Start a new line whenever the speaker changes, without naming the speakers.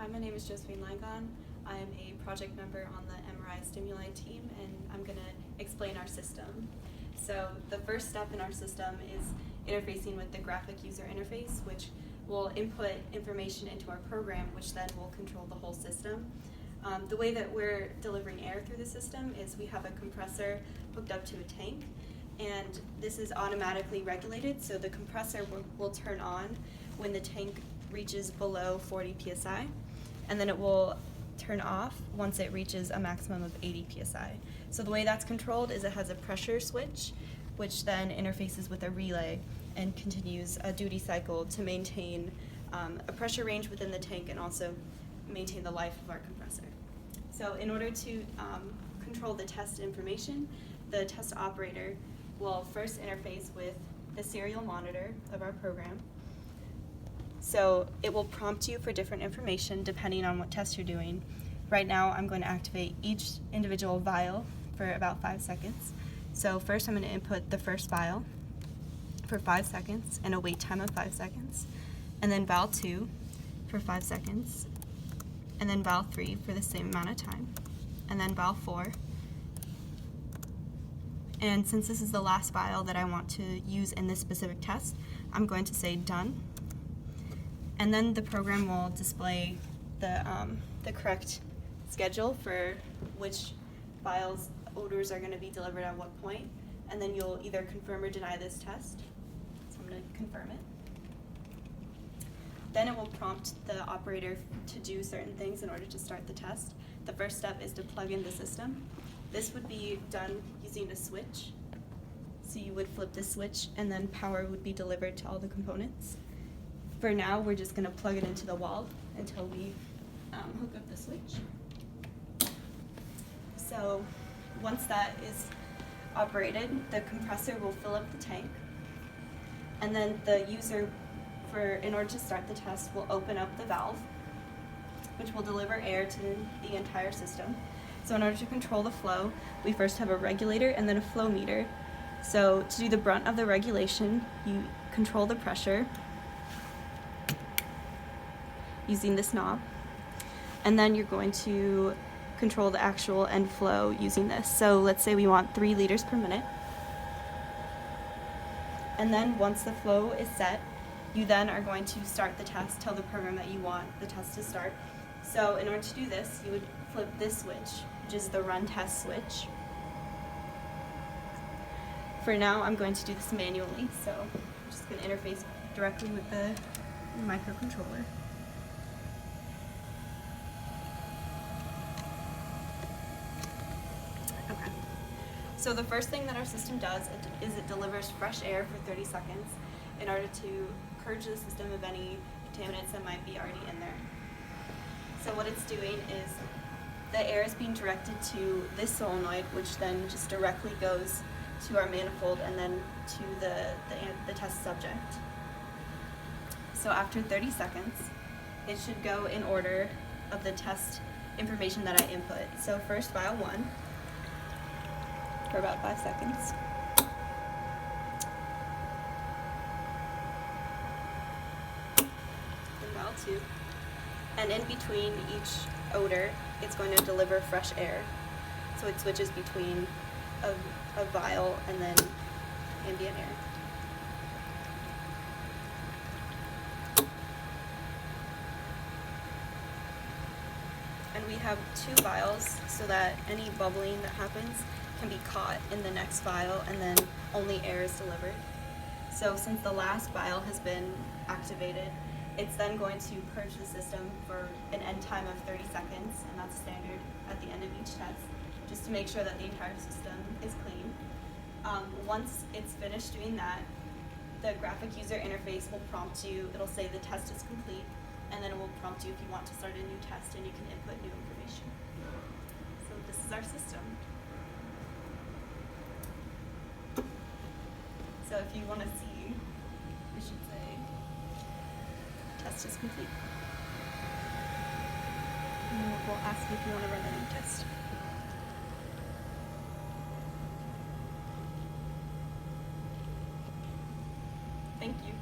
Hi, my name is Josephine Langon. I am a project member on the MRI Stimuli team, and I'm going to explain our system. So the first step in our system is interfacing with the graphic user interface, which will input information into our program, which then will control the whole system. The way that we're delivering air through the system is we have a compressor hooked up to a tank, and this is automatically regulated, so the compressor will turn on when the tank reaches below 40 psi, and then it will turn off once it reaches a maximum of 80 psi. So the way that's controlled is it has a pressure switch, which then interfaces with a relay and continues a duty cycle to maintain a pressure range within the tank and also maintain the life of our compressor. So in order to control the test information, the test operator will first interface with the serial monitor of our program. So it will prompt you for different information depending on what test you're doing. Right now I'm going to activate each individual vial for about 5 seconds. So first I'm going to input the first vial for 5 seconds and a wait time of 5 seconds. And then vial 2 for 5 seconds. And then vial 3 for the same amount of time. And then vial 4. And since this is the last vial that I want to use in this specific test, I'm going to say done. And then the program will display the correct schedule for which vials odors are going to be delivered at what point. And then you'll either confirm or deny this test. So I'm going to confirm it. Then it will prompt the operator to do certain things in order to start the test. The first step is to plug in the system. This would be done using a switch. So you would flip this switch and then power would be delivered to all the components. For now, we're just going to plug it into the wall until we hook up the switch. So once that is operated, the compressor will fill up the tank, and then the user, in order to start the test, will open up the valve, which will deliver air to the entire system. So in order to control the flow, we first have a regulator and then a flow meter. So to do the brunt of the regulation, you control the pressure using this knob, and then you're going to control the actual end flow using this. So let's say we want 3 liters per minute. And then once the flow is set, you then are going to start the test, tell the program that you want the test to start. So in order to do this, you would flip this switch, which is the run test switch. For now, I'm going to do this manually, so I'm just going to interface directly with the microcontroller. Okay. So the first thing that our system does is it delivers fresh air for 30 seconds in order to purge the system of any contaminants that might be already in there. So what it's doing is the air is being directed to this solenoid, which then just directly goes to our manifold and then to the test subject. So after 30 seconds, it should go in order of the test information that I input. So first vial 1 for about 5 seconds. Then vial 2. And in between each odor, it's going to deliver fresh air. So it switches between a vial and then ambient air. And we have 2 vials so that any bubbling that happens can be caught in the next vial, and then only air is delivered. So since the last vial has been activated, it's then going to purge the system for an end time of 30 seconds, and that's standard at the end of each test, just to make sure that the entire system is clean. Once it's finished doing that, the graphic user interface will prompt you. It'll say the test is complete, and then it will prompt you if you want to start a new test, and you can input new information. So this is our system. So if you want to see, we should say test is complete. And then we'll ask you if you want to run a new test. Thank you.